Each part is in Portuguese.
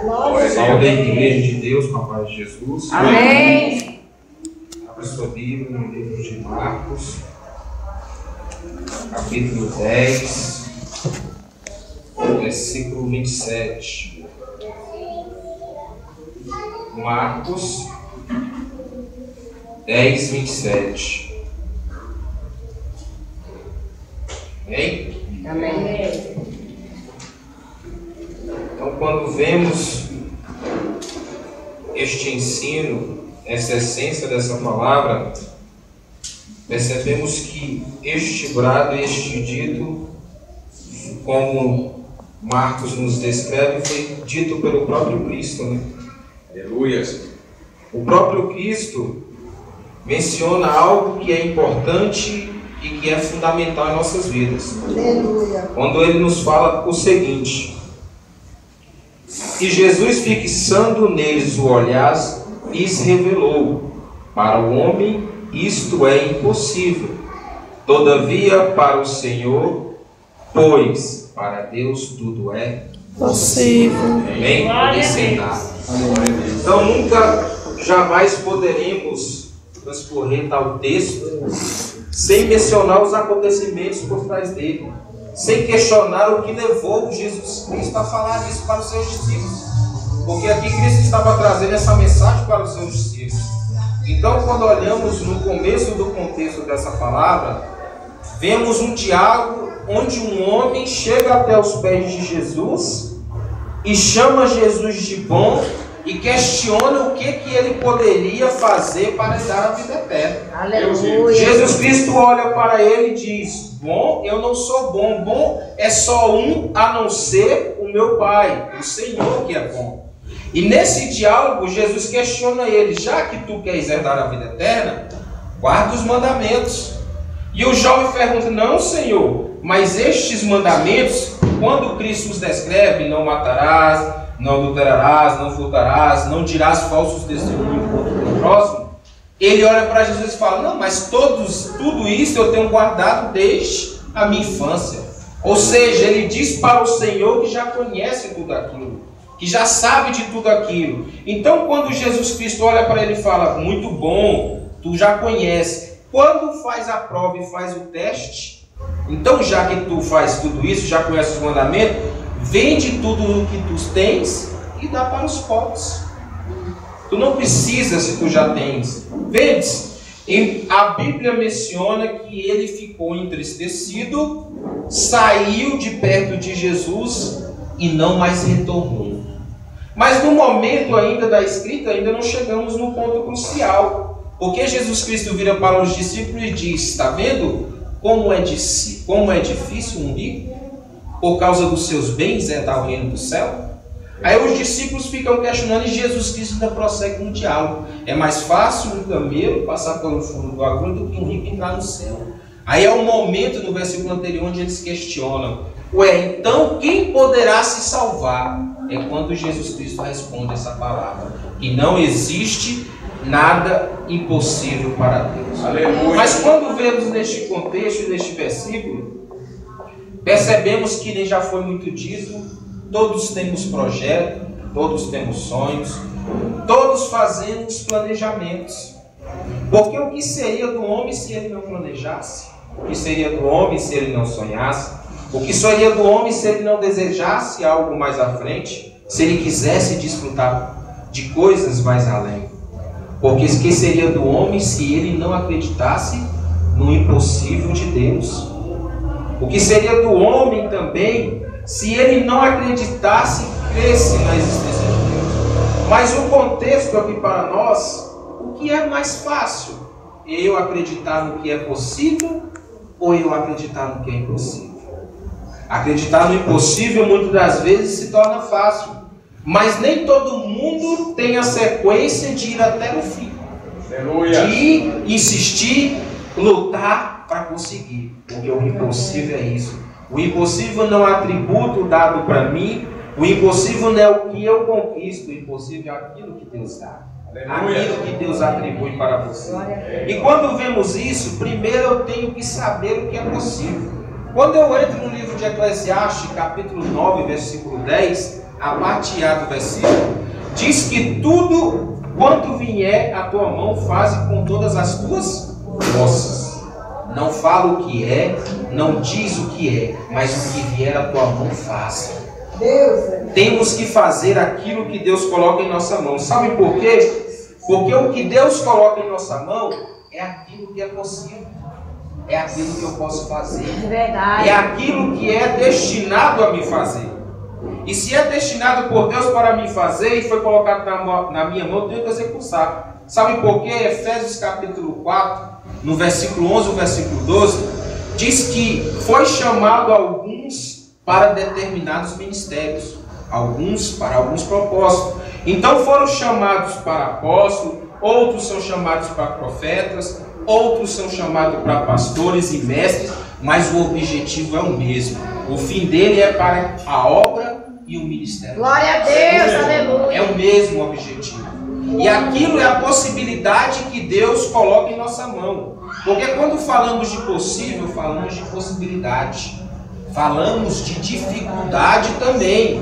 Salve a igreja de Deus com a paz de Jesus. Amém. Abra sua Bíblia no livro de Marcos, capítulo 10, versículo 27. Marcos 10, 27. Amém? Amém. Então, quando vemos este ensino, essa essência dessa palavra, percebemos que este brado, este dito, como Marcos nos descreve, foi dito pelo próprio Cristo, né? Aleluia. O próprio Cristo menciona algo que é importante e que é fundamental em nossas vidas. Aleluia. Quando ele nos fala o seguinte: e Jesus, fixando neles o olhar, lhes revelou: para o homem isto é impossível, todavia para o Senhor, pois para Deus tudo é Possível. Amém? Então nunca, jamais poderemos transcorrer tal texto sem mencionar os acontecimentos por trás dele, sem questionar o que levou Jesus Cristo a falar isso para os seus discípulos, porque aqui Cristo estava trazendo essa mensagem para os seus discípulos. Então, quando olhamos no começo do contexto dessa palavra, vemos um diálogo onde um homem chega até os pés de Jesus e chama Jesus de bom e questiona o que ele poderia fazer para lhe dar a vida eterna. Aleluia. Jesus Cristo olha para ele e diz: bom, eu não sou bom, bom é só um, a não ser o meu Pai, o Senhor que é bom. E nesse diálogo Jesus questiona ele: já que tu queres herdar a vida eterna, guarda os mandamentos. E o jovem pergunta: não, Senhor, mas estes mandamentos, quando Cristo os descreve: não matarás, não adulterarás, não furtarás, não dirás falsos testemunhos contra o próximo, ele olha para Jesus e fala: não, mas tudo isso eu tenho guardado desde a minha infância. Ou seja, ele diz para o Senhor que já conhece tudo aquilo, que já sabe de tudo aquilo. Então, quando Jesus Cristo olha para ele e fala: muito bom, tu já conhece. Quando faz a prova e faz o teste, então, já que tu faz tudo isso, já conhece os mandamentos, vende tudo o que tu tens e dá para os pobres. Tu não precisa, se tu já tens, vende. E a Bíblia menciona que ele ficou entristecido, saiu de perto de Jesus e não mais retornou. Mas no momento ainda da escrita, ainda não chegamos no ponto crucial. Porque Jesus Cristo vira para os discípulos e diz: está vendo como é difícil um rico, por causa dos seus bens, entrar ao reino do céu? Aí os discípulos ficam questionando e Jesus Cristo ainda prossegue no diálogo. É mais fácil um camelo passar pelo fundo do agulho do que um rico entrar no céu. Aí é o momento no versículo anterior onde eles questionam: ué, então quem poderá se salvar? É quando Jesus Cristo responde essa palavra: que não existe nada impossível para Deus. Aleluia. Mas quando vemos neste contexto, neste versículo, percebemos que nem já foi muito dito, todos temos projeto, todos temos sonhos, todos fazemos planejamentos. Porque o que seria do homem se ele não planejasse? O que seria do homem se ele não sonhasse? O que seria do homem se ele não desejasse algo mais à frente? Se ele quisesse desfrutar de coisas mais além? Porque o que seria do homem se ele não acreditasse no impossível de Deus? O que seria do homem também se ele não acreditasse e cresce na existência de Deus? Mas o contexto aqui para nós, o que é mais fácil? Eu acreditar no que é possível ou eu acreditar no que é impossível? Acreditar no impossível muitas das vezes se torna fácil, mas nem todo mundo tem a sequência de ir até o fim. Aleluia. De ir, insistir, lutar para conseguir. Porque o impossível é isso. O impossível não é atributo dado para mim. O impossível não é o que eu conquisto. O impossível é aquilo que Deus dá. Aleluia. Aquilo que Deus atribui para você. E quando vemos isso, primeiro eu tenho que saber o que é possível. Quando eu entro no livro de Eclesiastes, capítulo 9, versículo 10, a parte A do versículo, diz que tudo quanto vier a tua mão, faze com todas as tuas forças. Não fala o que é, não diz o que é, mas o que vier a tua mão, faça. Temos que fazer aquilo que Deus coloca em nossa mão. Sabe por quê? Porque o que Deus coloca em nossa mão é aquilo que é possível. É aquilo que eu posso fazer. Verdade. É aquilo que é destinado a me fazer. E se é destinado por Deus para me fazer e foi colocado na minha mão, eu tenho que executar. Sabe por quê? Efésios capítulo 4, no versículo 11 e versículo 12, diz que foi chamado alguns para determinados ministérios, alguns para alguns propósitos. Então foram chamados para apóstolos, outros são chamados para profetas, outros são chamados para pastores e mestres, mas o objetivo é o mesmo. O fim dele é para a obra e o ministério. Glória a Deus, aleluia. É o mesmo objetivo. E aquilo é a possibilidade que Deus coloca em nossa mão. Porque quando falamos de possível, falamos de possibilidade. Falamos de dificuldade também.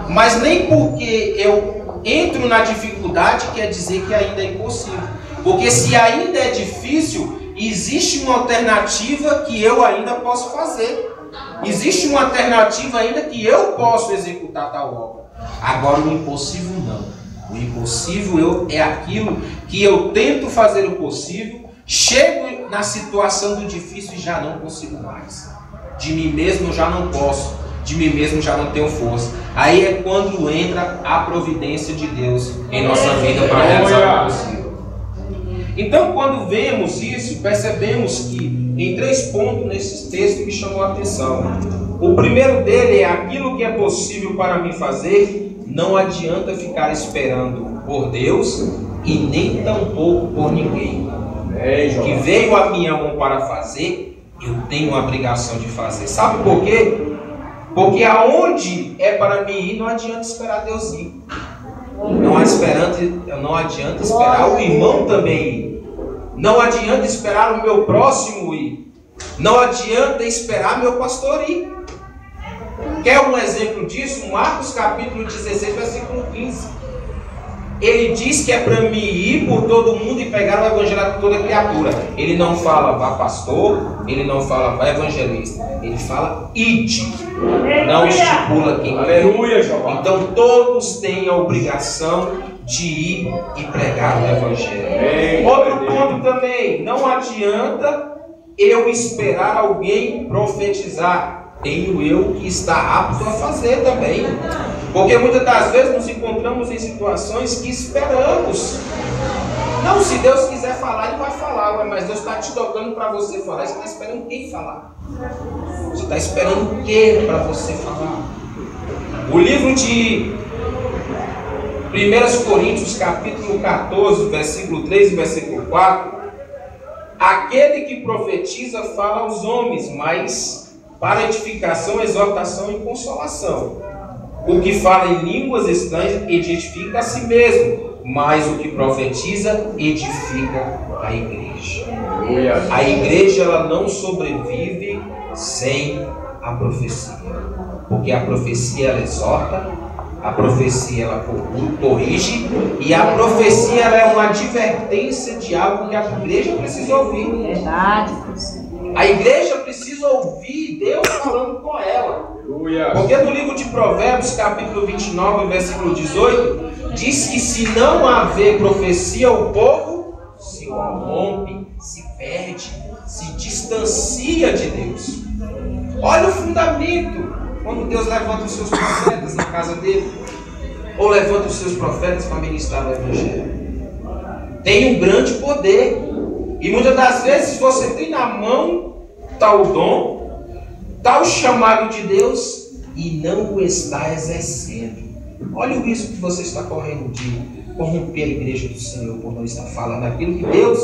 Mas nem porque eu entro na dificuldade quer dizer que ainda é impossível. Porque se ainda é difícil, existe uma alternativa que eu ainda posso fazer. Existe uma alternativa ainda que eu posso executar tal obra. Agora o impossível não. O impossível é aquilo que eu tento fazer o possível, chego na situação do difícil e já não consigo mais. De mim mesmo eu já não posso. De mim mesmo já não tenho força. Aí é quando entra a providência de Deus em nossa vida para realizar o possível. Então, quando vemos isso, percebemos que em 3 pontos nesses textos me chamou a atenção. O primeiro dele é aquilo que é possível para mim fazer, não adianta ficar esperando por Deus e nem tampouco por ninguém. O que veio a minha mão para fazer, eu tenho a obrigação de fazer. Sabe por quê? Porque aonde é para mim ir, não adianta esperar Deus ir. Não adianta esperar o irmão também ir. Não adianta esperar o meu próximo ir. Não adianta esperar meu pastor ir. Quer um exemplo disso? Marcos capítulo 16, versículo 15. Ele diz que é para mim ir por todo mundo e pegar o evangelho de toda criatura. Ele não fala vá pastor, ele não fala vá evangelista. Ele fala ide. Não estipula quem. Aleluia, Jeová. Então todos têm a obrigação de ir e pregar o evangelho. Outro ponto também, não adianta eu esperar alguém profetizar. Tenho eu que estar apto a fazer também. Porque muitas das vezes nos encontramos em situações que esperamos. Não, se Deus quiser falar, Ele vai falar, mas Deus está te tocando para você falar. Você está esperando quem falar? Você está esperando o que para você falar? O livro de 1 Coríntios, capítulo 14, versículo 3 e versículo 4. Aquele que profetiza fala aos homens, mas para edificação, exortação e consolação. O que fala em línguas estranhas edifica a si mesmo, mas o que profetiza edifica a igreja. A igreja ela não sobrevive sem a profecia, porque a profecia ela exorta, a profecia ela corrige e a profecia ela é uma advertência de algo que a igreja precisa ouvir. Verdade. A igreja precisa ouvir Deus falando com ela. Porque no livro de Provérbios, capítulo 29, versículo 18, diz que se não haver profecia, o povo se corrompe, se perde, se distancia de Deus. Olha o fundamento. Quando Deus levanta os seus profetas na casa dele, ou levanta os seus profetas para ministrar o evangelho, tem um grande poder. E muitas das vezes você tem na mão tal dom, tal chamado de Deus e não o está exercendo. Olha o risco que você está correndo de corromper a igreja do Senhor por não estar falando aquilo que Deus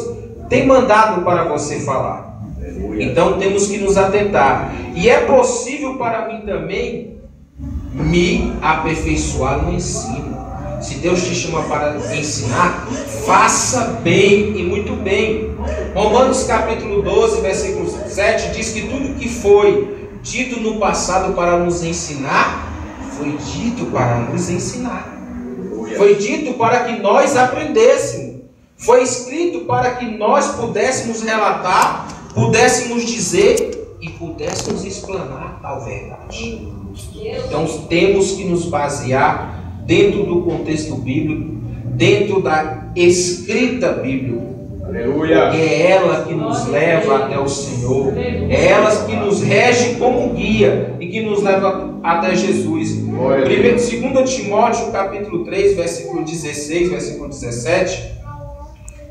tem mandado para você falar. Então temos que nos atentar. E é possível para mim também me aperfeiçoar no ensino. Se Deus te chama para ensinar, faça bem e muito bem. Romanos capítulo 12, versículo 7 diz que tudo que foi dito no passado para nos ensinar foi dito para nos ensinar. Foi dito para que nós aprendêssemos. Foi escrito para que nós pudéssemos relatar, pudéssemos dizer e pudéssemos explanar tal verdade. Então temos que nos basear dentro do contexto bíblico, dentro da escrita bíblica. Aleluia. Porque é ela que nos leva até o Senhor. É ela que nos rege como guia e que nos leva até Jesus. 2 Timóteo capítulo 3, versículo 16, versículo 17.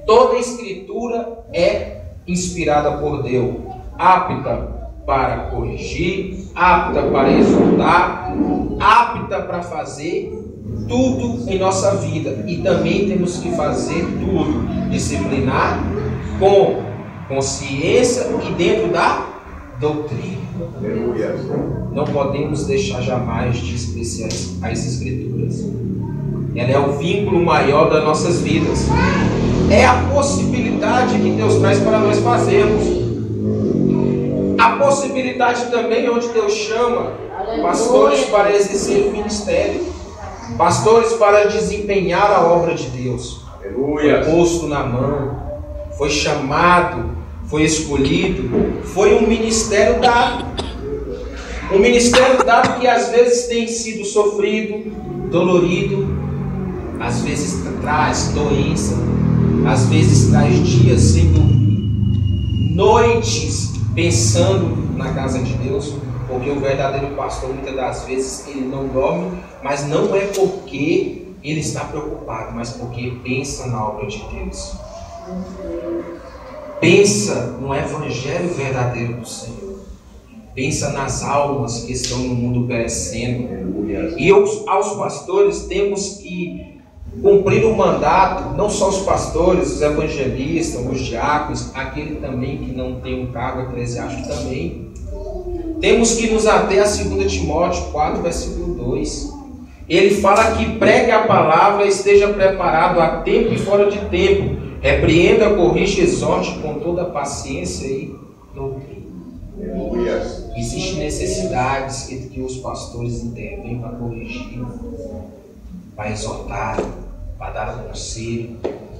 Toda escritura é inspirada por Deus, apta para corrigir, apta para exortar, apta para fazer tudo em nossa vida. E também temos que fazer tudo, disciplinar com consciência e dentro da doutrina. Aleluia. Não podemos deixar jamais de despreciar as Escrituras. Ela é o vínculo maior das nossas vidas. É a possibilidade que Deus traz para nós fazermos. A possibilidade também onde Deus chama pastores para exercer o ministério. Pastores para desempenhar a obra de Deus. Aleluia. Foi posto na mão, foi chamado, foi escolhido, foi um ministério dado. Um ministério dado que às vezes tem sido sofrido, dolorido, às vezes traz doença, às vezes traz dias sem dormir, noites pensando na casa de Deus. Porque o verdadeiro pastor, muitas das vezes, ele não dorme, mas não é porque ele está preocupado, mas porque pensa na obra de Deus. Pensa no evangelho verdadeiro do Senhor. Pensa nas almas que estão no mundo perecendo. E aos pastores temos que cumprir o mandato, não só os pastores, os evangelistas, os diáconos, aquele também que não tem um cargo eclesiástico também. Temos que nos ater a 2 Timóteo 4, versículo 2. Ele fala que pregue a palavra, esteja preparado a tempo e fora de tempo. Repreenda, corrija, exorte com toda paciência e doutrina. Existem necessidades que os pastores intervêm para corrigir, para exortar, para dar um conselho,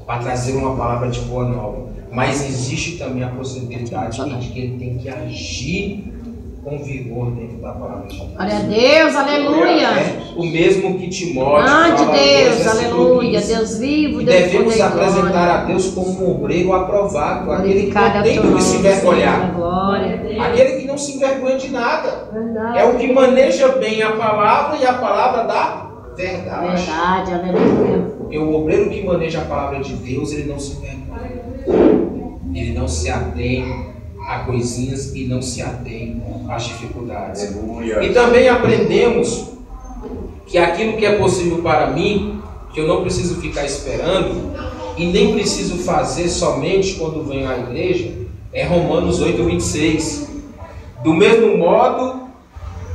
para trazer uma palavra de boa nova. Mas existe também a possibilidade de que ele tem que agir com vigor dentro da palavra de Deus. Glória a Deus, aleluia. É o mesmo que Timóteo Ante fala, Deus, aleluia. Deus vivo, e Deus devemos poder, apresentar glória. a Deus como um obreiro aprovado, aquele que Glorificado não é tem teu do que nome, se envergonhar, Senhor, glória. aquele que não se envergonha de nada. Verdade. É o que maneja bem a palavra e a palavra da verdade. Verdade, aleluia. Porque o obreiro que maneja a palavra de Deus, ele não se envergonha. Ele não se atém a coisinhas e não se atém às dificuldades. Aleluia. E também aprendemos que aquilo que é possível para mim, que eu não preciso ficar esperando e nem preciso fazer somente quando venho à igreja, é Romanos 8, 26. Do mesmo modo,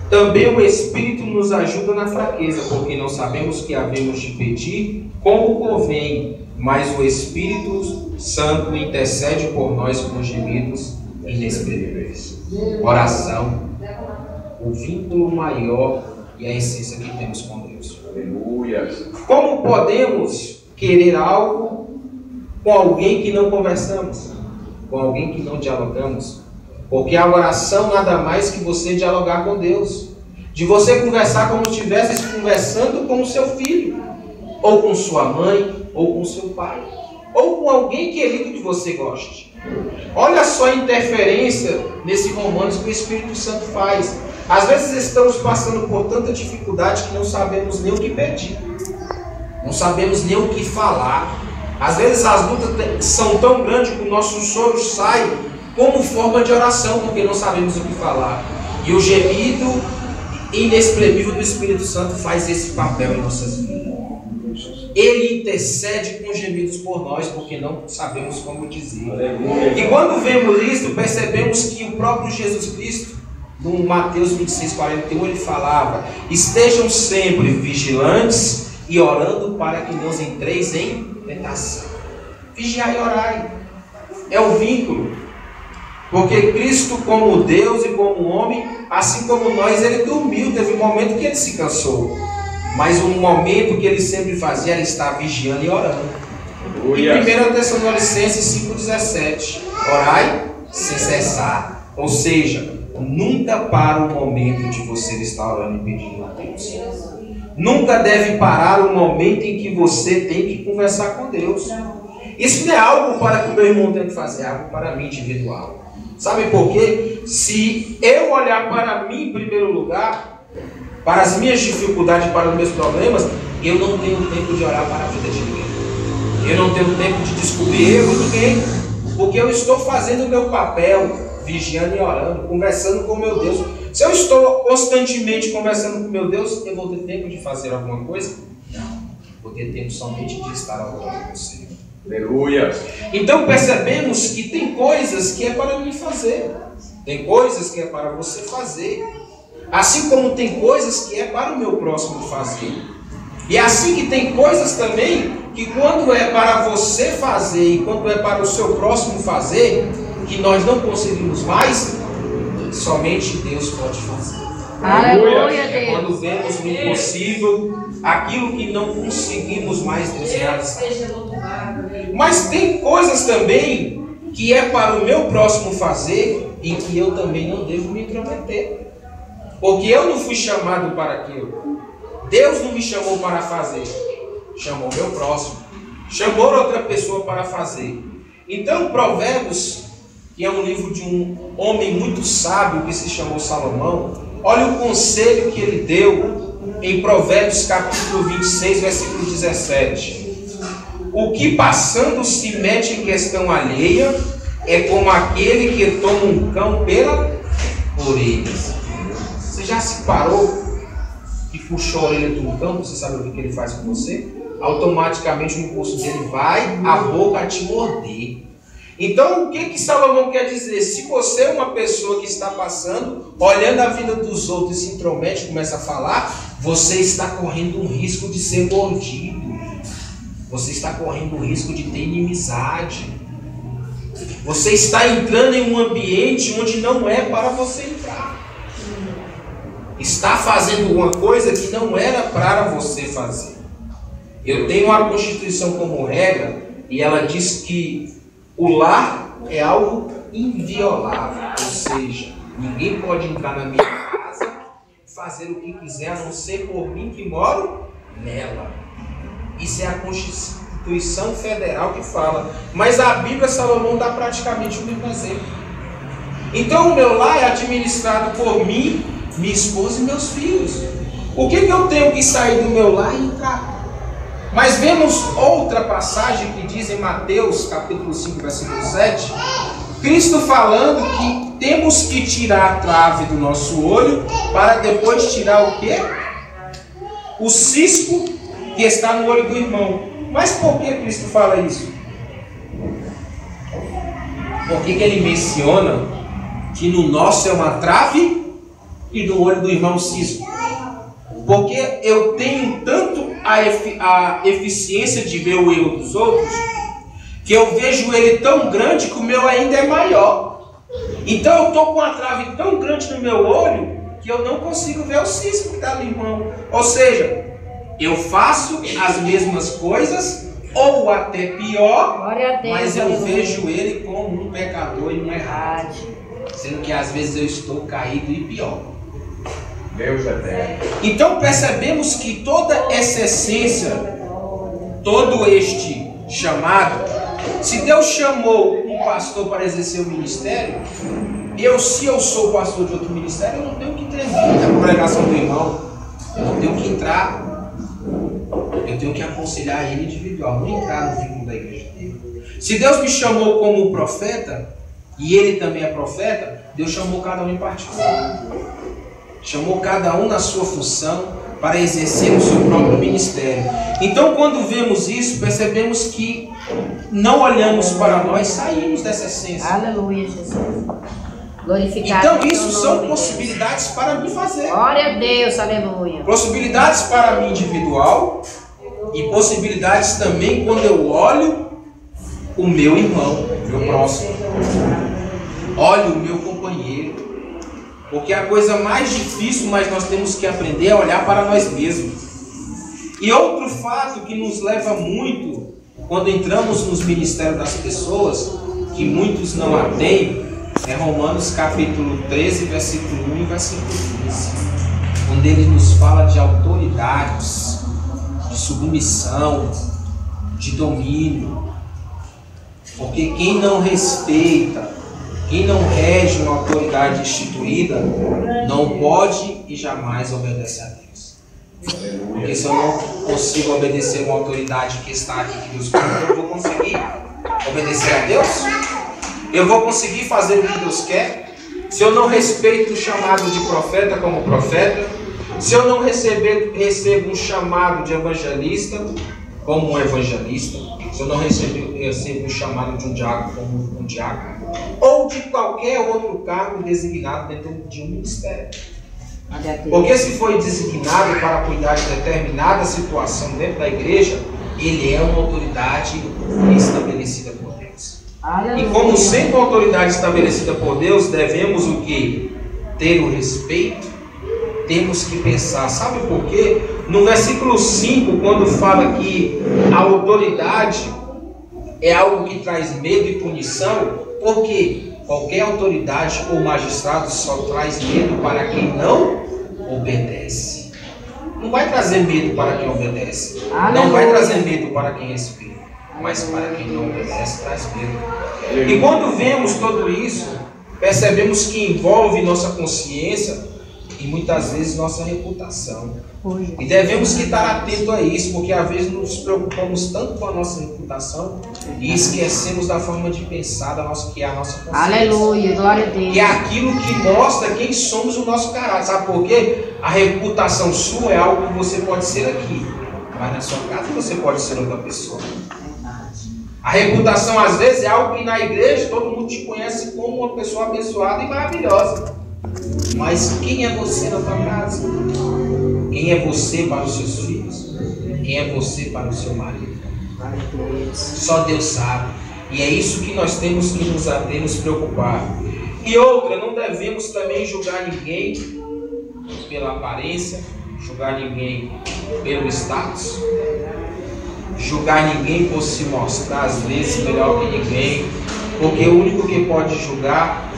também o Espírito nos ajuda na fraqueza, porque não sabemos o que havemos de pedir como convém, mas o Espírito Santo intercede por nós com gemidos inexprimíveis. Oração, o vínculo maior e a essência que temos com Deus. Aleluia. Como podemos querer algo com alguém que não conversamos, com alguém que não dialogamos? Porque a oração nada mais que você dialogar com Deus, de você conversar como se estivesse conversando com o seu filho, ou com sua mãe, ou com seu pai, ou com alguém querido que você goste. Olha só a interferência nesse Romanos que o Espírito Santo faz. Às vezes estamos passando por tanta dificuldade que não sabemos nem o que pedir, não sabemos nem o que falar. Às vezes as lutas são tão grandes que o nosso choro sai como forma de oração, porque não sabemos o que falar. E o gemido inexprimível do Espírito Santo faz esse papel em nossas vidas. Ele intercede com gemidos por nós, porque não sabemos como dizer. Aleluia. E quando vemos isso, percebemos que o próprio Jesus Cristo, no Mateus 26, 41, ele falava: estejam sempre vigilantes e orando para que não entreis em tentação. Vigiai e orai. É o vínculo. Porque Cristo, como Deus e como homem, assim como nós, ele dormiu. Teve um momento que ele se cansou. Mas um momento que ele sempre fazia era estar vigiando e orando. Em 1 Tessalonicenses 5,17, orai sem cessar. Ou seja, nunca para o momento de você estar orando e pedindo a Deus. Nunca deve parar o momento em que você tem que conversar com Deus. Isso não é algo para que o meu irmão tem que fazer, é algo para mim individual. Sabe por quê? Se eu olhar para mim em primeiro lugar, para as minhas dificuldades, para os meus problemas, eu não tenho tempo de orar para a vida de ninguém. Eu não tenho tempo de descobrir erro de ninguém. Porque eu estou fazendo o meu papel, vigiando e orando, conversando com o meu Deus. Se eu estou constantemente conversando com o meu Deus, eu vou ter tempo de fazer alguma coisa? Não. Vou ter tempo somente de estar orando com você. Aleluia. Então percebemos que tem coisas que é para mim fazer. Tem coisas que é para você fazer. Assim como tem coisas que é para o meu próximo fazer. E assim que tem coisas também que quando é para você fazer e quando é para o seu próximo fazer, que nós não conseguimos mais, somente Deus pode fazer. Aleluia, É Deus. quando vemos no impossível aquilo que não conseguimos mais Deus realizar. Mas tem coisas também que é para o meu próximo fazer e que eu também não devo me intrometer. Porque eu não fui chamado para aquilo. Deus não me chamou para fazer. Chamou meu próximo. Chamou outra pessoa para fazer. Então, Provérbios, que é um livro de um homem muito sábio que se chamou Salomão, olha o conselho que ele deu em Provérbios capítulo 26, versículo 17. O que passando se mete em questão alheia é como aquele que toma um cão pela orelha. Você já se parou e puxou a orelha de um cão? Você sabe o que ele faz com você? Automaticamente o impulso dele vai a boca a te morder. Então o que Salomão quer dizer? Se você é uma pessoa que está passando, olhando a vida dos outros e se intromete, começa a falar, você está correndo um risco de ser mordido. Você está correndo o risco de ter inimizade. Você está entrando em um ambiente onde não é para você entrar. Está fazendo uma coisa que não era para você fazer. Eu tenho a Constituição como regra e ela diz que o lar é algo inviolável. Ou seja, ninguém pode entrar na minha casa e fazer o que quiser, a não ser por mim que moro nela. Isso é a Constituição Federal que fala. Mas a Bíblia, Salomão dá praticamente o mesmo exemplo. Então o meu lar é administrado por mim, minha esposa e meus filhos. O que eu tenho que sair do meu lar e entrar? Mas vemos outra passagem que diz em Mateus capítulo 5, versículo 7, Cristo falando que temos que tirar a trave do nosso olho para depois tirar o quê? O cisco que está no olho do irmão. Mas por que Cristo fala isso? Por que ele menciona que no nosso é uma trave e no olho do irmão um cisco? Porque eu tenho tanto a eficiência de ver o erro dos outros, que eu vejo ele tão grande que o meu ainda é maior. Então eu estou com uma trave tão grande no meu olho, que eu não consigo ver o cisco que está no irmão. Ou seja, eu faço as mesmas coisas, ou até pior, Glória a Deus, mas eu aleluia. vejo ele como um pecador e um errado. Sendo que às vezes eu estou caído e pior. Deus eterno. Então percebemos que toda essa essência, todo este chamado, se Deus chamou um pastor para exercer o ministério, se eu sou pastor de outro ministério, eu não tenho que intervir na congregação do irmão, eu não tenho que entrar, eu tenho que aconselhar ele individual, não entrar no vínculo da igreja dele. Se Deus me chamou como profeta, e ele também é profeta, Deus chamou cada um em particular. Chamou cada um na sua função para exercer o seu próprio ministério. Então, quando vemos isso, percebemos que não olhamos para nós, saímos dessa essência. Aleluia, Jesus. Glorificado. Então, é o isso teu são nome, possibilidades para mim fazer. Deus. Glória a Deus, aleluia. Possibilidades para mim individual e possibilidades também quando eu olho o meu irmão, o meu próximo. Olhe o meu companheiro. Porque a coisa mais difícil, mas nós temos que aprender a olhar para nós mesmos. E outro fato que nos leva muito, quando entramos nos ministérios das pessoas, que muitos não atêm, é Romanos capítulo 13, versículo 1 e versículo 15. Onde ele nos fala de autoridades, de submissão, de domínio. Porque quem não respeita, quem não rege uma autoridade instituída, não pode e jamais obedece a Deus. Porque se eu não consigo obedecer uma autoridade que está aqui, que Deus colocou, eu vou conseguir obedecer a Deus? Eu vou conseguir fazer o que Deus quer? Se eu não respeito o chamado de profeta como profeta, se eu não recebo um chamado de evangelista como um evangelista, se eu não recebo um chamado de um diácono como um diácono, ou de qualquer outro cargo designado dentro de um ministério. Porque se foi designado para cuidar de determinada situação dentro da igreja, ele é uma autoridade estabelecida por Deus. E como sendo uma autoridade estabelecida por Deus, devemos o quê? Ter o respeito. Temos que pensar, sabe por quê? No versículo 5, quando fala que a autoridade é algo que traz medo e punição, porque qualquer autoridade ou magistrado só traz medo para quem não obedece. Não vai trazer medo para quem obedece. Não vai trazer medo para quem respeita. Mas para quem não obedece, traz medo. E quando vemos tudo isso, percebemos que envolve nossa consciência e muitas vezes nossa reputação. E devemos estar atentos a isso, porque às vezes nos preocupamos tanto com a nossa reputação e esquecemos da forma de pensar que é a nossa consciência. Aleluia, glória a Deus. Que é aquilo que mostra quem somos, o nosso caráter. Sabe por quê? A reputação sua é algo que você pode ser aqui, mas na sua casa você pode ser outra pessoa. A reputação às vezes é algo que na igreja todo mundo te conhece como uma pessoa abençoada e maravilhosa. Mas quem é você na tua casa? Quem é você para os seus filhos? Quem é você para o seu marido? Só Deus sabe. E é isso que nós temos que nos preocupar. E outra, não devemos também julgar ninguém pela aparência, julgar ninguém pelo status, julgar ninguém por se mostrar às vezes melhor que ninguém, porque o único que pode julgar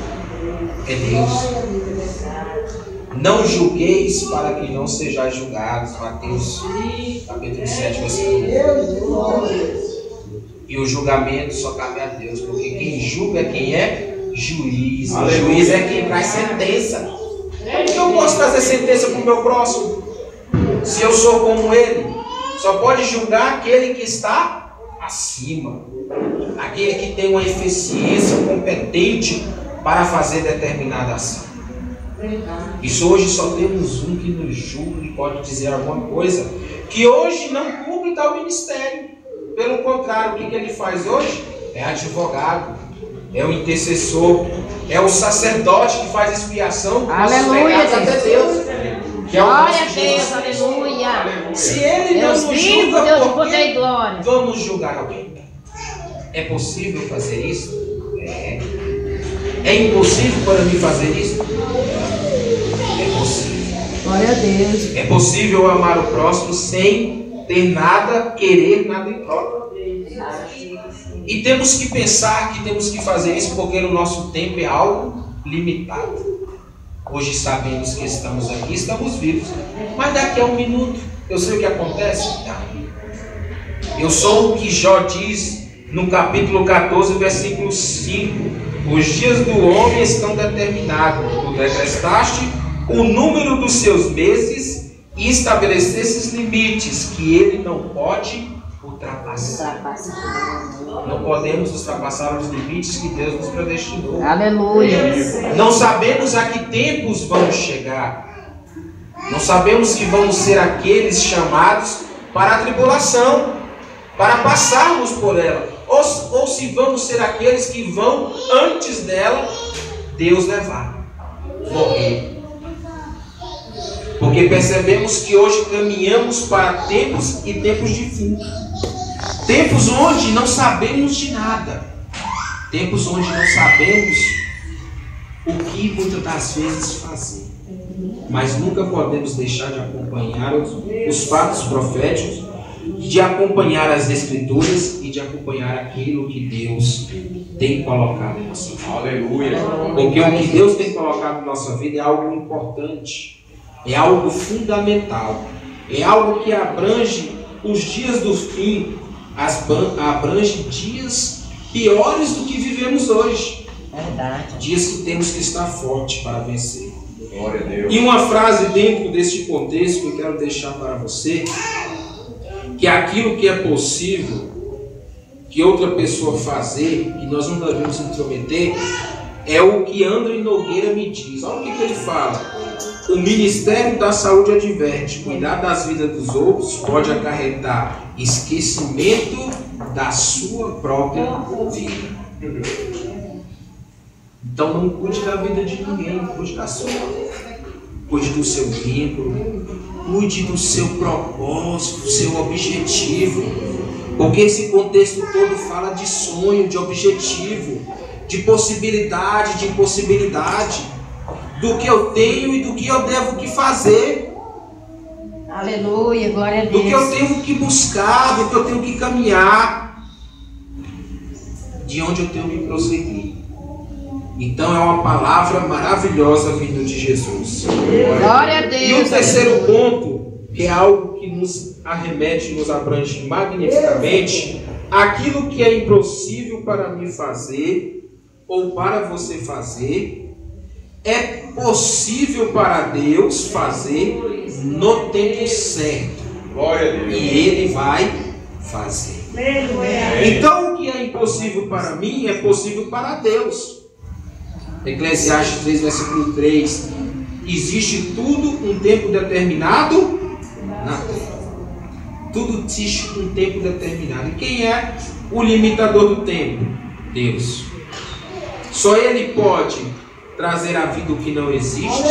é Deus. Não julgueis para que não sejais julgados. Mateus capítulo 7, versículo 1. E o julgamento só cabe a Deus, porque quem julga quem é juiz. O juiz é quem traz sentença. Como que eu posso trazer sentença para o meu próximo? Se eu sou como ele, só pode julgar aquele que está acima, aquele que tem uma eficiência competente para fazer determinada ação. Isso hoje só temos um que nos julga e pode dizer alguma coisa, que hoje não cumpre tal ministério. Pelo contrário, o que ele faz hoje? É advogado, é o intercessor, é o sacerdote que faz expiação por nossos pecados até Deus. Que é o glória a Deus, aleluia. Se ele Deus não nos vivo, julga, Deus por poder e glória. Vamos julgar alguém? É possível fazer isso? É impossível para mim fazer isso? É possível. Glória a Deus. É possível amar o próximo sem ter nada, querer nada em troca. E temos que pensar que temos que fazer isso porque no nosso tempo é algo limitado. Hoje sabemos que estamos aqui, estamos vivos. Mas daqui a um minuto, eu sei o que acontece? Eu sou o que Jó diz no capítulo 14, versículo 5. Os dias do homem estão determinados. Tu decretaste o número dos seus meses e estabelecestes limites que ele não pode ultrapassar. Não podemos ultrapassar os limites que Deus nos predestinou. Aleluia. Não sabemos a que tempos vamos chegar. Não sabemos que vamos ser aqueles chamados para a tribulação, para passarmos por ela. Ou se vamos ser aqueles que vão antes dela, Deus levar, morrer. Porque percebemos que hoje caminhamos para tempos e tempos de fim. Tempos onde não sabemos de nada. Tempos onde não sabemos o que muitas das vezes fazer. Mas nunca podemos deixar de acompanhar os fatos proféticos, de acompanhar as Escrituras e de acompanhar aquilo que Deus tem colocado em nossa vida. Aleluia. Porque o que Deus tem colocado em nossa vida é algo importante, é algo fundamental, é algo que abrange os dias do fim, abrange dias piores do que vivemos hoje. Verdade. Dias que temos que estar forte para vencer. Glória a Deus. E uma frase dentro deste contexto que eu quero deixar para você, que aquilo que é possível que outra pessoa fazer, que nós não devemos intrometer, é o que André Nogueira me diz. Olha o que ele fala. O Ministério da Saúde adverte: cuidar das vidas dos outros pode acarretar esquecimento da sua própria vida. Então não cuide da vida de ninguém, cuide da sua. Cuide do seu vínculo, cuide do seu propósito, do seu objetivo. Porque esse contexto todo fala de sonho, de objetivo, de possibilidade, de impossibilidade, do que eu tenho e do que eu devo que fazer. Aleluia, glória a Do que eu Deus. tenho que buscar, do que eu tenho que caminhar, de onde eu tenho que prosseguir. Então é uma palavra maravilhosa vindo de Jesus. Glória a Deus. E o terceiro aleluia. ponto, que é algo que nos arremete, nos abrange magnificamente, aquilo que é impossível para mim fazer ou para você fazer, é possível para Deus fazer no tempo certo. Glória a Deus. E Ele vai fazer. Então o que é impossível para mim é possível para Deus. Eclesiastes 3, versículo 3. Existe tudo um tempo determinado na terra. Tudo existe um tempo determinado. E quem é o limitador do tempo? Deus. Só Ele pode trazer à vida o que não existe.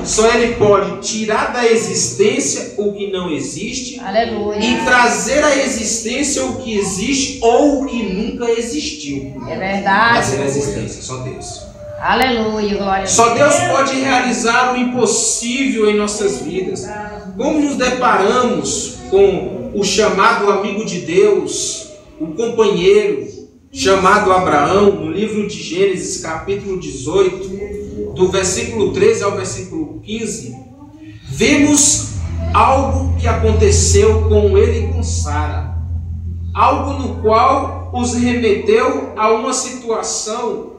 Só Ele pode tirar da existência o que não existe. Aleluia. E trazer à existência o que existe ou o que nunca existiu. É verdade. Trazer à existência, só Deus. Aleluia, glória a Deus. Só Deus pode realizar o impossível em nossas vidas. Como nos deparamos com o chamado amigo de Deus, o companheiro chamado Abraão, no livro de Gênesis, capítulo 18, do versículo 13 ao versículo 15, vemos algo que aconteceu com ele e com Sara. Algo no qual os remeteu a uma situação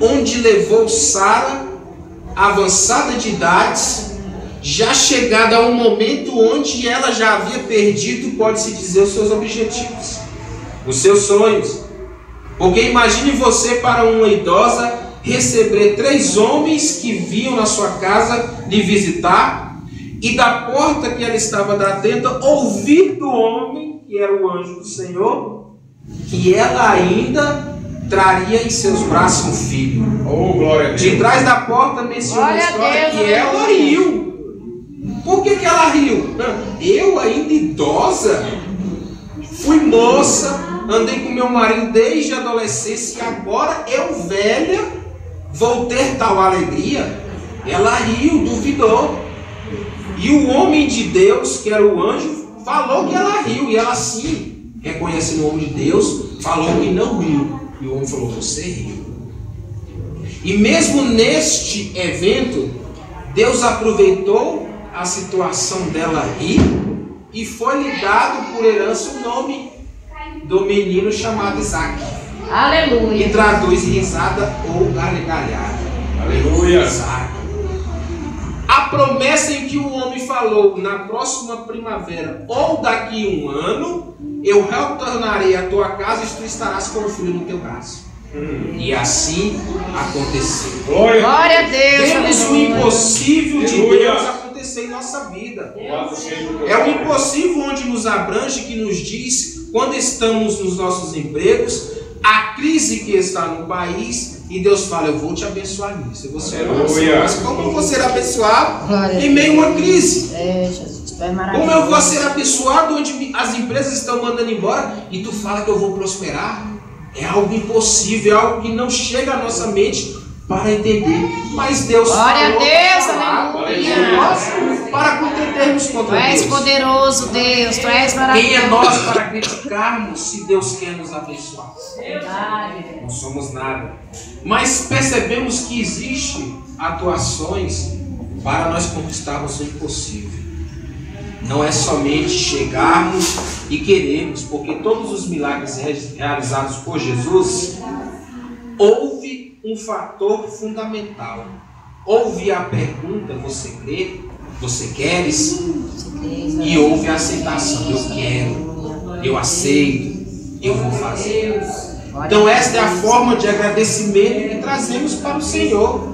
onde levou Sara, avançada de idades, já chegada a um momento onde ela já havia perdido, pode-se dizer, os seus objetivos, os seus sonhos. Porque imagine você, para uma idosa, receber 3 homens que vinham na sua casa lhe visitar, e da porta que ela estava atenta, ouvir do homem, que era o anjo do Senhor, que ela ainda traria em seus braços um filho. Oh, glória a Deus. De trás da porta menciona a Glória a história Deus, que ela aleluia. riu. Por que ela riu? Eu, ainda idosa, fui moça, andei com meu marido desde a adolescência e agora eu, velha, vou ter tal alegria? Ela riu, duvidou. E o homem de Deus, que era o anjo, falou que ela riu. E ela, sim, reconhecendo o homem de Deus, falou que não riu. E o homem falou: você riu. E mesmo neste evento, Deus aproveitou a situação dela rir e foi-lhe dado por herança o nome do menino chamado Isaac, que Aleluia. traduz risada ou gargalhada. Aleluia. Isaac. A promessa em que o homem falou: na próxima primavera ou daqui a 1 ano, eu retornarei à tua casa e tu estarás com o filho no teu braço. E assim aconteceu. Glória. Glória a Deus. Temos o aleluia. impossível de Aleluia. Deus acontecer em nossa vida. Louvado seja o teu É o nome. impossível onde nos abrange, que nos diz, quando estamos nos nossos empregos, a crise que está no país, e Deus fala: eu vou te abençoar nisso. Eu vou ser Aleluia. Mas como eu vou ser abençoado Glória a em meio a uma crise? É, Jesus, tu é Como maravilhoso. eu vou ser abençoado onde as empresas estão mandando embora e tu fala que eu vou prosperar? É algo impossível, é algo que não chega à nossa mente, para entender. Mas Deus Glória a falou Deus, para falar, aleluia. e nós para contendermos Tu contra és Deus. poderoso, Deus. Tu és maravilhoso. Quem é nós para criticarmos se Deus quer nos abençoar? Verdade. Não somos nada. Mas percebemos que existem atuações para nós conquistarmos o impossível. Não é somente chegarmos e querermos, porque todos os milagres realizados por Jesus, houve um fator fundamental. Houve a pergunta, você crê? Você queres? E houve a aceitação, eu quero, eu aceito, eu vou fazer. Então esta é a forma de agradecimento que trazemos para o Senhor.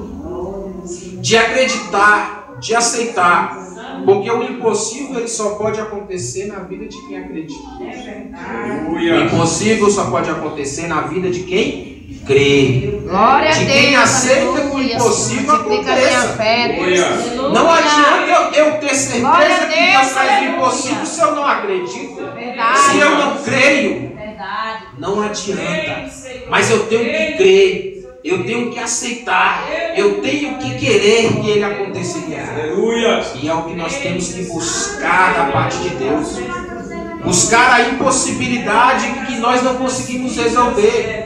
De acreditar, de aceitar. Porque o impossível ele só pode acontecer na vida de quem acredita. O impossível só pode acontecer na vida de quem crê. Glória a De Deus. quem aceita que o aleluia. impossível Multiplica a minha aconteça. fé, Deus. Não adianta eu ter certeza Glória a que Deus faz o aleluia. impossível se eu não acredito. Verdade. Se eu não creio, Verdade. não adianta. Mas eu tenho que crer. Eu tenho que aceitar. Eu tenho que querer que ele aconteça. Aleluia. E é o que nós temos que buscar da parte de Deus. Buscar a impossibilidade que nós não conseguimos resolver.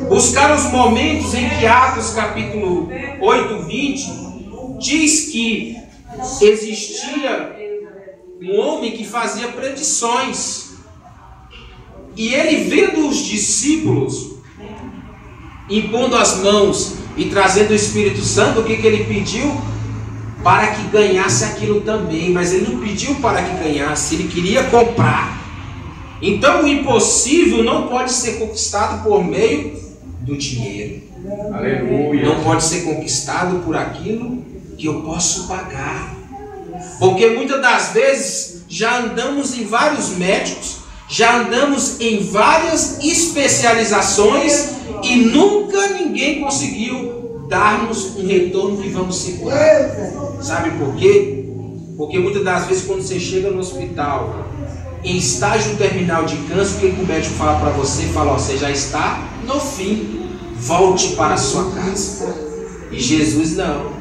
Buscar os momentos em que Atos capítulo 8, 20 diz que existia um homem que fazia predições. E ele vendo os discípulos impondo as mãos e trazendo o Espírito Santo, o que ele pediu? Para que ganhasse aquilo também. Mas ele não pediu para que ganhasse, ele queria comprar. Então o impossível não pode ser conquistado por meio do dinheiro. Aleluia. Não pode ser conquistado por aquilo que eu posso pagar. Porque muitas das vezes já andamos em vários médicos, já andamos em várias especializações e nunca ninguém conseguiu dar-nos um retorno que vamos se curar. Sabe por quê? Porque muitas das vezes quando você chega no hospital em estágio terminal de câncer, o que o médico fala para você? Fala, ó, você já está no fim, volte para a sua casa. E Jesus não.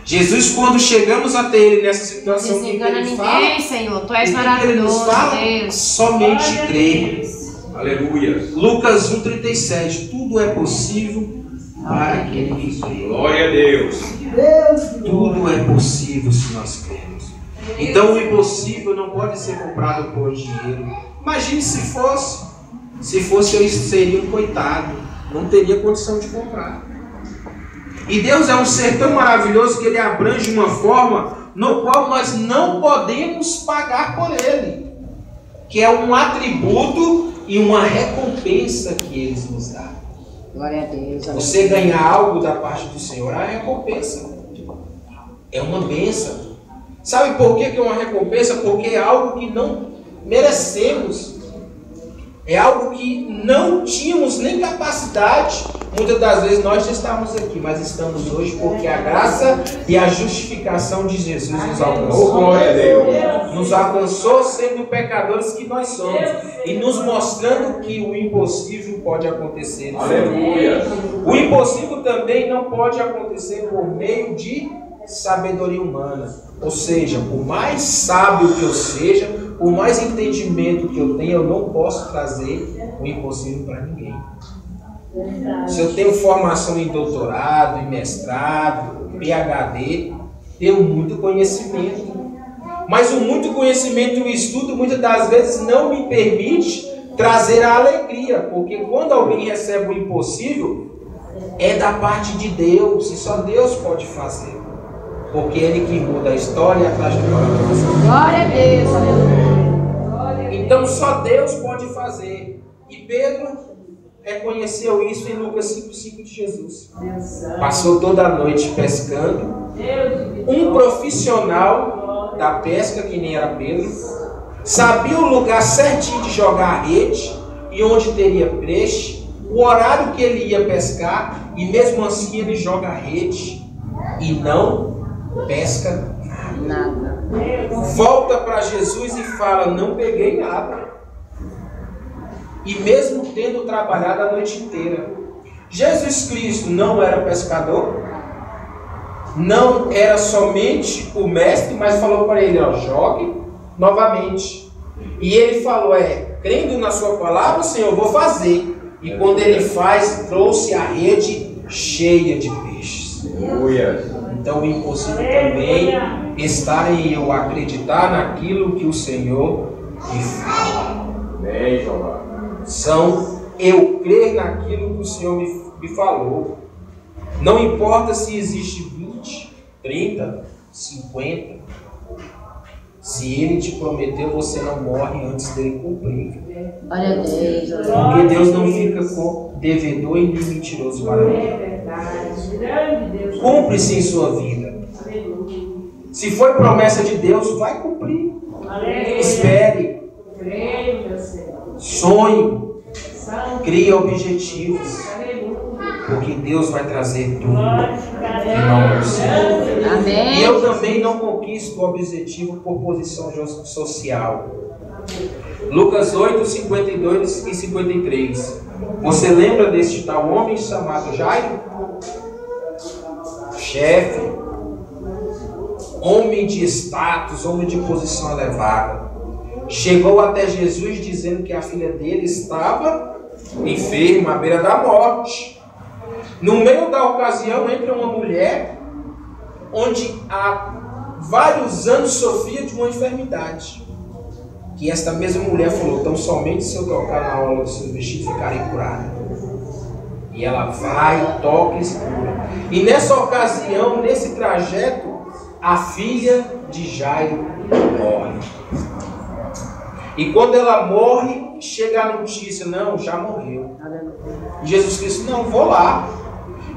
Jesus, quando chegamos até ele nessa situação, Não que engana ele ninguém, fala, Senhor. Tu és ele nos maravilhoso, fala, Deus. somente crer. Aleluia. Lucas 1,37. Tudo é possível para aquele que crê. Glória a Deus. Tudo é possível se nós cremos. Então o impossível não pode ser comprado por dinheiro. Imagine se fosse. Se fosse, eu seria um coitado. Não teria condição de comprar. E Deus é um ser tão maravilhoso que ele abrange uma forma no qual nós não podemos pagar por ele. Que é um atributo e uma recompensa que ele nos dá. Glória a Deus. Você ganhar algo da parte do Senhor é uma recompensa. É uma bênção. Sabe por que é uma recompensa? Porque é algo que não merecemos. É algo que não tínhamos nem capacidade. Muitas das vezes nós já estávamos aqui, mas estamos hoje porque a graça e a justificação de Jesus nos alcançou. Glória a Deus. Nos alcançou sendo pecadores que nós somos. E nos mostrando que o impossível pode acontecer. Aleluia. O impossível também não pode acontecer por meio de sabedoria humana. Ou seja, por mais sábio que eu seja, por mais entendimento que eu tenha, eu não posso trazer o impossível para ninguém. Se eu tenho formação em doutorado, em mestrado, PhD, tenho muito conhecimento. Mas o muito conhecimento e o estudo muitas das vezes não me permite trazer a alegria, porque quando alguém recebe o impossível, é da parte de Deus, e só Deus pode fazer. Porque Ele que muda a história e a trajetória da nossa vida. Glória a Deus, aleluia. Então só Deus pode fazer. E Pedro reconheceu isso em Lucas 5,5 de Jesus. Passou toda a noite pescando. Um profissional da pesca, que nem era Pedro, sabia o lugar certinho de jogar a rede e onde teria peixe, o horário que ele ia pescar, e mesmo assim ele joga a rede e não pesca nada. Volta para Jesus e fala, não peguei nada. E mesmo tendo trabalhado a noite inteira, Jesus Cristo não era pescador, não era somente o mestre, mas falou para ele, ó, jogue novamente. E ele falou, crendo na sua palavra, Senhor, eu vou fazer. E quando ele faz, trouxe a rede cheia de peixes. Então o impossível também está em eu acreditar naquilo que o Senhor me fala. São eu crer naquilo que o Senhor me falou. Não importa se existe 20, 30, 50. Se Ele te prometeu, você não morre antes dele cumprir. Glória a Deus. Porque Deus não fica com devedor e nem mentiroso para mim. Cumpre-se em sua vida. Se foi promessa de Deus, vai cumprir. Espere. Sonhe. Crie objetivos. Porque Deus vai trazer tudo que não é possível. Amém. E eu também não conquisto o objetivo por posição social. Lucas 8, 52 e 53. Você lembra deste tal homem chamado Jairo? Chefe, homem de status, homem de posição elevada. Chegou até Jesus dizendo que a filha dele estava enferma, à beira da morte. No meio da ocasião entra uma mulher onde há vários anos sofria de uma enfermidade. Que esta mesma mulher falou, então somente se eu tocar na orla do seu vestido ficarei curada. E ela vai, toca e se cura. E nessa ocasião, nesse trajeto, a filha de Jairo morre. E quando ela morre, chega a notícia, não, já morreu. E Jesus Cristo, não, vou lá.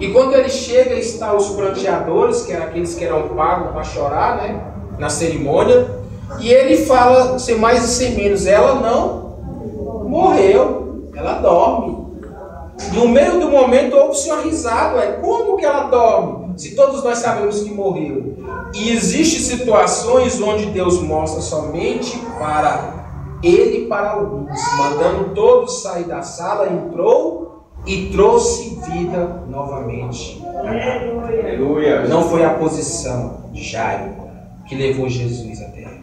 E quando ele chega, está os pranteadores, que eram aqueles que eram pagos para chorar, né, na cerimônia. E ele fala, sem mais e sem menos, ela não morreu, ela dorme. No meio do momento houve-se uma risada, como que ela dorme? Se todos nós sabemos que morreu. E existem situações onde Deus mostra somente para ele e para alguns, mandando todos sair da sala, entrou e trouxe vida novamente. Aleluia. Não foi a posição de Jairo que levou Jesus até ela,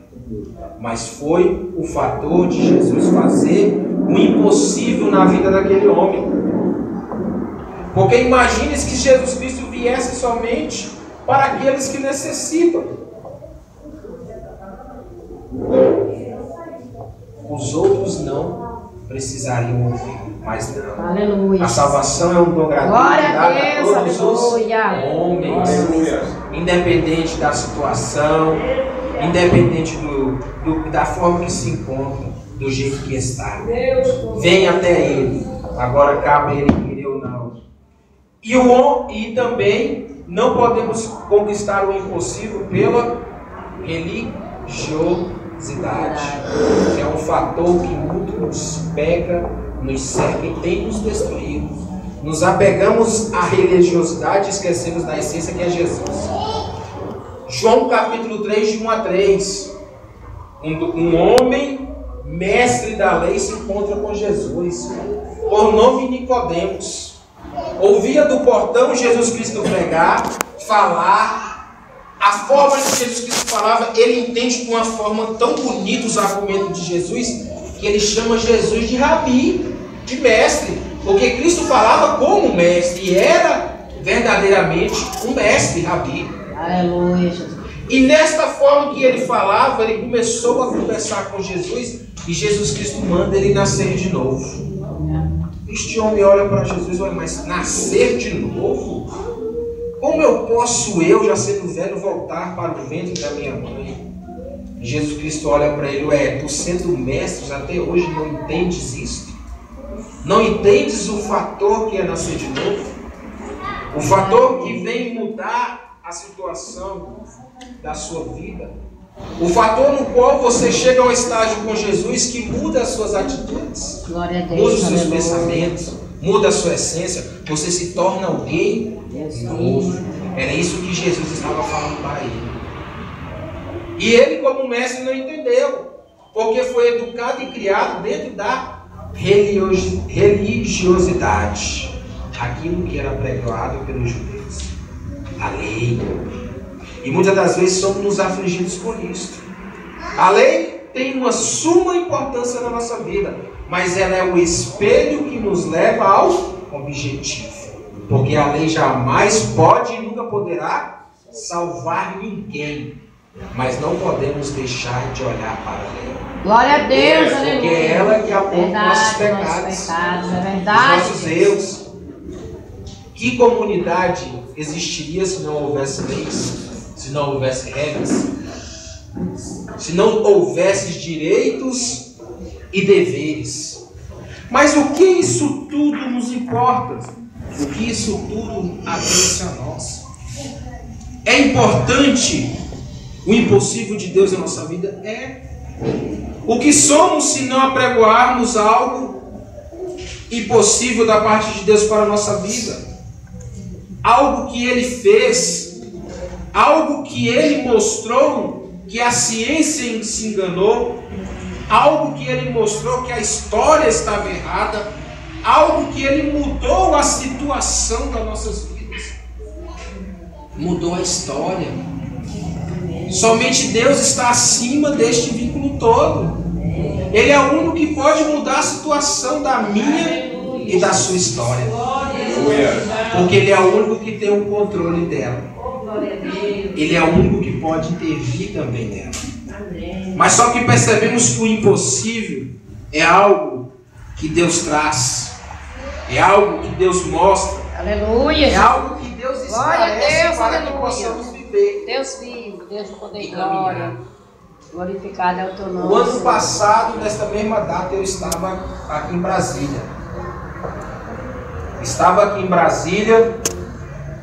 mas foi o fator de Jesus fazer o impossível na vida daquele homem. Porque imagine que Jesus Cristo viesse somente para aqueles que necessitam. Os outros não precisariam ouvir, mas não. Aleluia. A salvação é um dom gratuito Glória a dado a Deus, todos os aleluia. homens, Aleluia. independente da situação, independente da forma que se encontra, do jeito que está. Vem até Ele. Agora cabe a Ele querer ou não. E também não podemos conquistar o impossível pela religiosidade, que é um fator que muito nos pega, nos cerca e tem nos destruído. Nos apegamos à religiosidade e esquecemos da essência que é Jesus. João capítulo 3, de 1 a 3. Um homem mestre da lei se encontra com Jesus, por nome Nicodemos. Ouvia do portão Jesus Cristo pregar, falar. A forma que Jesus Cristo falava, ele entende de uma forma tão bonita os argumentos de Jesus, que ele chama Jesus de rabi, de mestre. Porque Cristo falava como mestre, e era verdadeiramente um mestre, rabi. Aleluia, Jesus. E nesta forma que ele falava, ele começou a conversar com Jesus, e Jesus Cristo manda ele nascer de novo. Este homem olha para Jesus e olha, mas nascer de novo? Como eu posso, já sendo velho, voltar para o ventre da minha mãe? E Jesus Cristo olha para ele, tu sendo mestre até hoje não entendes isto? Não entendes o fator que é nascer de novo? O fator que vem mudar a situação da sua vida? O fator no qual você chega ao estágio com Jesus que muda as suas atitudes, Glória a Deus, muda os seus aleluia. pensamentos, muda a sua essência, você se torna alguém novo. Era isso que Jesus estava falando para ele. E ele, como mestre, não entendeu, porque foi educado e criado dentro da religiosidade. aquilo que era pregado pelos judeus, a lei. E muitas das vezes somos nos afligidos por isso. A lei tem uma suma importância na nossa vida, mas ela é o espelho que nos leva ao objetivo. Porque a lei jamais pode e nunca poderá salvar ninguém. Mas não podemos deixar de olhar para a lei. Glória a Deus, aleluia. Porque é ela que aponta nossos pecados, nossos erros. Que comunidade existiria se não houvesse leis? Se não houvesse regras? Se não houvesse direitos e deveres? Mas o que isso tudo nos importa? O que isso tudo abençoe a nós? É importante o impossível de Deus na nossa vida? É. O que somos se não apregoarmos algo impossível da parte de Deus para a nossa vida? Algo que Ele fez, algo que Ele mostrou que a ciência se enganou, algo que Ele mostrou que a história estava errada, algo que Ele mudou a situação das nossas vidas, mudou a história. Somente Deus está acima deste vínculo todo. Ele é o único que pode mudar a situação da minha e da sua história. Porque Ele é o único que tem o controle dela. Ele é o único que pode intervir também nela. Mas só que percebemos que o impossível é algo que Deus traz. É algo que Deus mostra. Aleluia. É algo que Deus esclarece para que possamos viver. Deus vivo, Deus de poder e glória. Glorificado é o teu nome. O ano passado, nesta mesma data, eu estava aqui em Brasília. Estava aqui em Brasília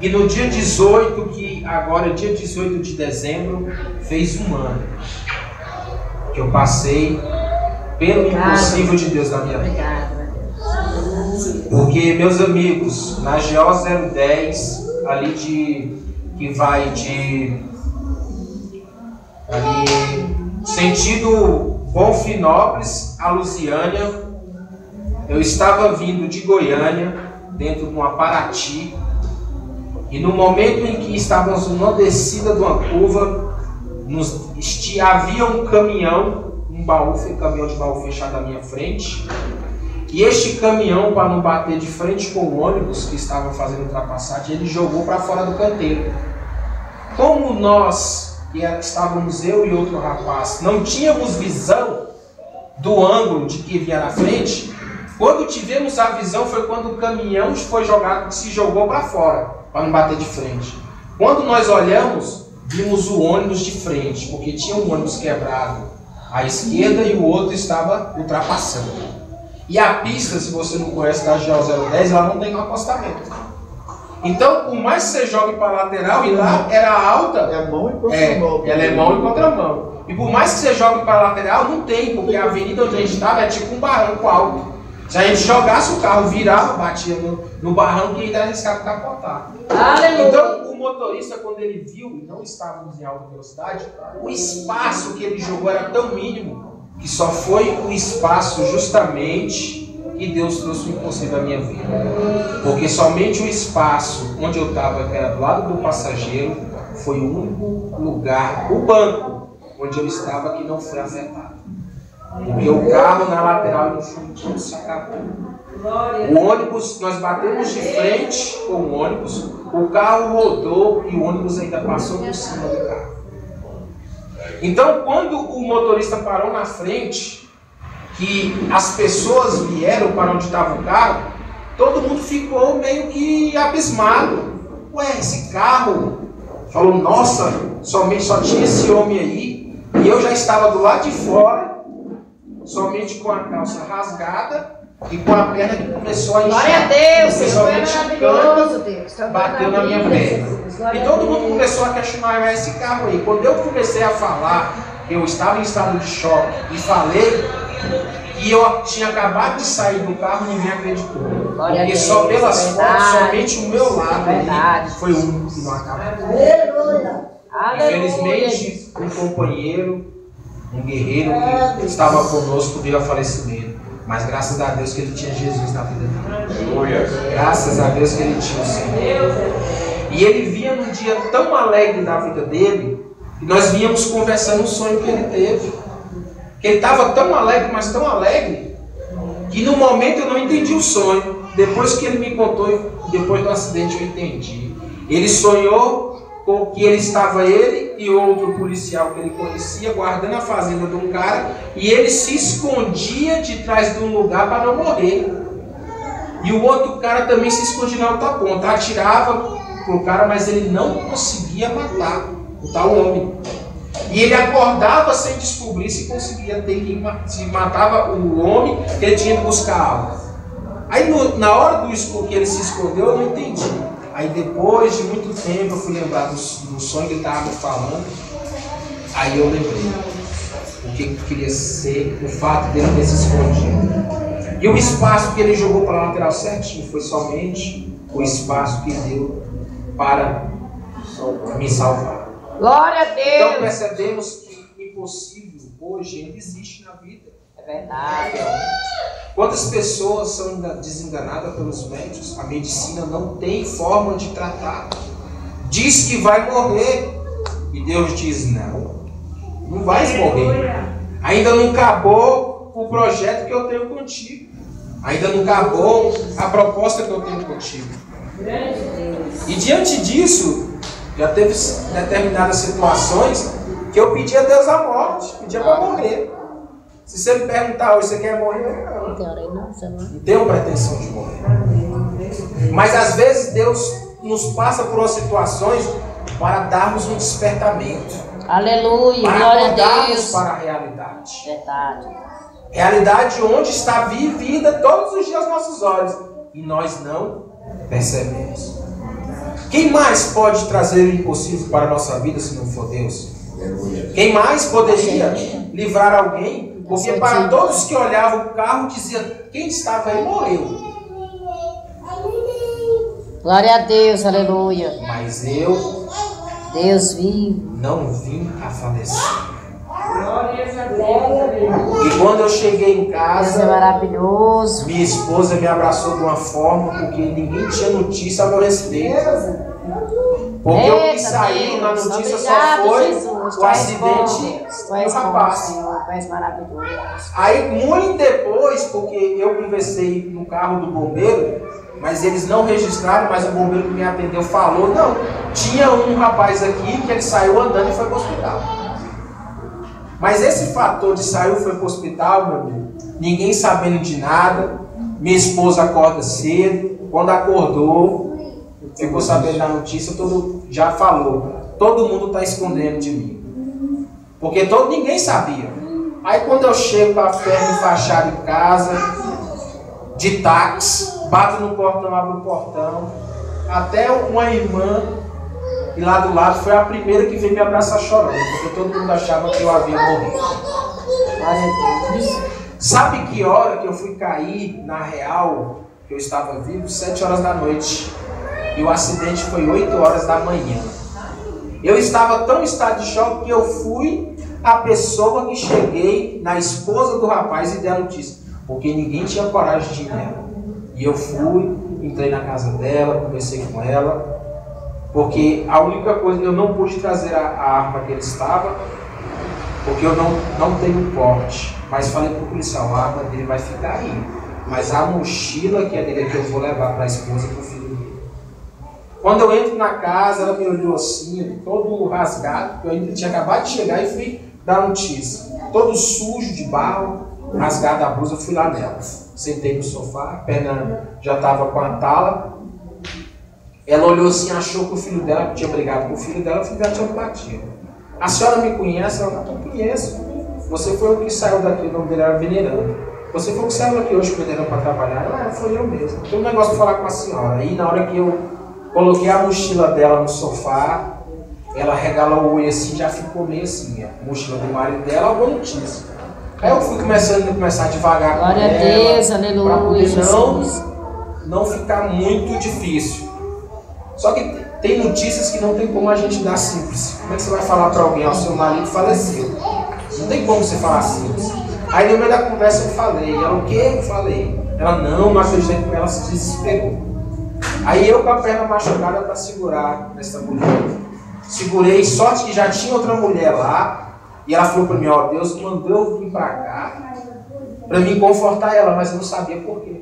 e no dia 18, que agora é dia 18 de dezembro, fez um ano que eu passei pelo impossível de Deus na minha vida. Porque, meus amigos, na GO 010, ali que vai de ali sentido Bonfinópolis a Lusiânia, eu estava vindo de Goiânia, dentro de uma Paraty, e no momento em que estávamos numa descida de uma curva, havia um caminhão, caminhão de baú fechado à minha frente, e este caminhão, para não bater de frente com o ônibus que estava fazendo ultrapassagem, ele jogou para fora do canteiro. Como nós, que estávamos eu e outro rapaz, não tínhamos visão do ângulo de que vinha na frente, quando tivemos a visão foi quando o caminhão se jogou para fora, para não bater de frente. Quando nós olhamos, vimos o ônibus de frente, porque tinha um ônibus quebrado à esquerda e o outro estava ultrapassando. E a pista, se você não conhece da GO 010, ela não tem um acostamento. Então, por mais que você jogue para a lateral, e lá era alta, é mão e contramão. Ela é mão e contramão. E por mais que você jogue para a lateral, não tem, porque a avenida onde a gente estava é tipo um barranco alto. Se a gente jogasse o carro, virava, batia no barranco e ainda arriscava capotar. Então, o motorista, quando ele viu, e não estávamos em alta velocidade, o espaço que ele jogou era tão mínimo, que só foi o espaço justamente que Deus trouxe o impossível à minha vida. Porque somente o espaço onde eu estava, que era do lado do passageiro, foi o único lugar, o banco, onde eu estava que não foi afetado. Porque o carro na lateral e no fundo tudo se acabou. O ônibus, nós batemos de frente com o ônibus, o carro rodou e o ônibus ainda passou por cima do carro. Então, quando o motorista parou na frente, que as pessoas vieram para onde estava o carro, todo mundo ficou meio que abismado. Ué, esse carro? Falou, nossa, só tinha esse homem aí, e eu já estava do lado de fora, somente com a calça rasgada e com a perna que começou a inchar. Glória a Deus, Principalmente Deus. Bateu na minha perna. E todo mundo começou a questionar esse carro aí. Quando eu comecei a falar que eu estava em estado de choque e falei que eu tinha acabado de sair do carro, ninguém acreditou. Porque só pelas fotos, somente o meu lado ali foi o único que não acabou. Infelizmente, um companheiro, um guerreiro que estava conosco veio a falecimento. Mas graças a Deus que ele tinha Jesus na vida dele. Graças a Deus que ele tinha o Senhor. E ele vinha num dia tão alegre da vida dele, e nós vínhamos conversando um sonho que ele teve. Que ele estava tão alegre, mas tão alegre, que no momento eu não entendi o sonho. Depois que ele me contou, depois do acidente eu entendi. Ele sonhou com que ele estava, ele e outro policial que ele conhecia, guardando a fazenda de um cara, e ele se escondia de trás de um lugar para não morrer. E o outro cara também se escondia na outra ponta, atirava pro cara, mas ele não conseguia matar o tal homem. E ele acordava sem descobrir se conseguia ter quem se matava o homem, que ele tinha que buscar algo. Aí na hora do escuro que ele se escondeu, eu não entendi. Aí depois de muito tempo eu fui lembrar do sonho que ele estava me falando. Aí eu lembrei o que queria ser o fato dele ter se escondido. E o espaço que ele jogou para a lateral certinho foi somente o espaço que deu para me salvar. Glória a Deus! Então percebemos que o impossível hoje ainda existe na vida. É verdade. Quantas pessoas são desenganadas pelos médicos? A medicina não tem forma de tratar. Diz que vai morrer. E Deus diz, não vais morrer. Ainda não acabou o projeto que eu tenho contigo. Ainda não acabou a proposta que eu tenho contigo. E diante disso, já teve determinadas situações que eu pedi a Deus a morte. Pedia para morrer. Se você me perguntar hoje, você quer morrer? Não tenho pretensão de morrer. Mas às vezes Deus nos passa por situações para darmos um despertamento. Aleluia, para glória a acordarmos Deus. para a realidade. Verdade. Realidade onde está vivida todos os dias aos nossos olhos. E nós não percebemos. Quem mais pode trazer o impossível para a nossa vida se não for Deus? Quem mais poderia livrar alguém? Porque para todos que olhavam o carro, diziam, quem estava aí morreu. Glória a Deus, aleluia. Mas Deus vive. Não vim a falecer. E quando eu cheguei em Deus é casa, maravilhoso. minha esposa me abraçou de uma forma porque ninguém tinha notícia a meu respeito. Porque o que saiu na notícia só foi o acidente do rapaz. Tu és maravilhoso. Aí, muito depois, porque eu conversei no carro do bombeiro, mas eles não registraram, mas o bombeiro que me atendeu falou, não, tinha um rapaz aqui que ele saiu andando e foi para o hospital. Mas esse fator de saiu e foi para o hospital, meu amigo, ninguém sabendo de nada, minha esposa acorda cedo, quando acordou, ficou sabendo da notícia, já falou, todo mundo está escondendo de mim. Porque ninguém sabia. Aí quando eu chego para a ferro enfaixado em casa, de táxi, bato no portão, abro o portão, até uma irmã, e lá do lado foi a primeira que veio me abraçar chorando, porque todo mundo achava que eu havia morrido. Sabe que hora que eu fui cair na real, que eu estava vivo? 7 horas da noite. E o acidente foi 8 horas da manhã. Eu estava tão em estado de choque que eu fui a pessoa que cheguei na esposa do rapaz e dei a notícia. Porque ninguém tinha coragem de ir nela. E eu fui, entrei na casa dela, conversei com ela. Porque a única coisa, eu não pude trazer a arma que ele estava, porque eu não tenho porte. Mas falei para o policial, a arma dele vai ficar aí. Mas a mochila que é dele que eu vou levar para a esposa e para o filho dele. Quando eu entro na casa, ela me olhou assim, todo rasgado, porque eu ainda tinha acabado de chegar e fui dar notícia. Todo sujo de barro, rasgado a blusa, eu fui lá nela. Sentei no sofá, a perna já estava com a tala. Ela olhou assim, achou que o filho dela tinha brigado com o filho dela tinha me batido. A senhora me conhece? Ela não conheço. Você foi o que saiu daqui, o nome dele era Venerando. Você foi o que saiu daqui hoje Venerando para trabalhar? Ela, foi eu mesmo. Tem um negócio para falar com a senhora. Aí na hora que eu coloquei a mochila dela no sofá, ela regalou o olho assim, já ficou meio assim, a mochila do marido dela, alguma notícia. Aí eu fui começar devagar com ela. Glória a Deus, aleluia. Para poder não ficar muito difícil. Só que tem notícias que não tem como a gente dar simples. Como é que você vai falar para alguém, ó, seu marido faleceu? Não tem como você falar simples. Aí no meio da conversa eu falei. Ela, o quê? Eu falei. Ela, não acreditei que ela se desesperou. Aí eu com a perna machucada para segurar essa mulher. Segurei, sorte que já tinha outra mulher lá. E ela falou para mim, ó, Deus mandou eu vir para cá para me confortar ela, mas eu não sabia por quê.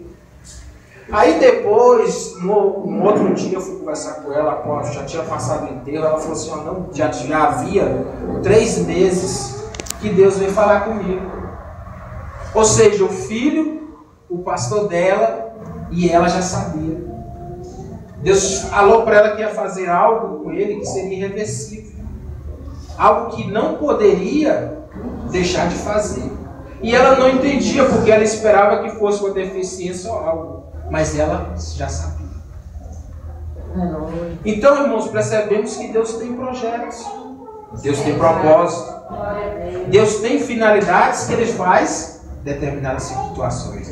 Aí depois, no outro dia, eu fui conversar com ela, já tinha passado o enterro, ela falou assim, ó, não, já havia 3 meses que Deus veio falar comigo. Ou seja, o filho, o pastor dela e ela já sabia. Deus falou para ela que ia fazer algo com ele que seria irreversível. Algo que não poderia deixar de fazer. E ela não entendia porque ela esperava que fosse uma deficiência ou algo. Mas ela já sabia. Então, irmãos, percebemos que Deus tem projetos. Deus tem propósito. Deus tem finalidades que Ele faz determinadas situações.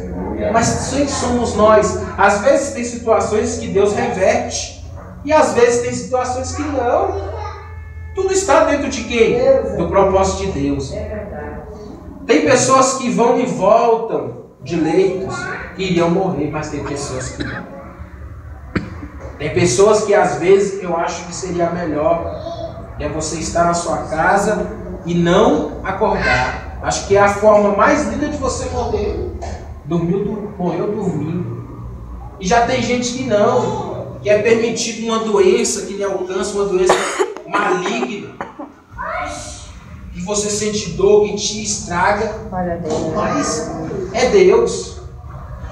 Mas quem somos nós? Às vezes tem situações que Deus reverte. E às vezes tem situações que não. Tudo está dentro de quem? Do propósito de Deus. Tem pessoas que vão e voltam de leitos que iriam morrer, mas tem pessoas que não. Tem pessoas que às vezes eu acho que seria melhor você estar na sua casa e não acordar. Acho que é a forma mais linda de você morrer. Morreu dormindo. E já tem gente que não, que é permitido uma doença que lhe alcança, uma doença maligna, que você sente dor, que te estraga, mas é Deus.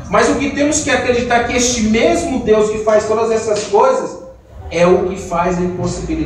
Mas o que temos que acreditar é que este mesmo Deus que faz todas essas coisas é o que faz a impossibilidade.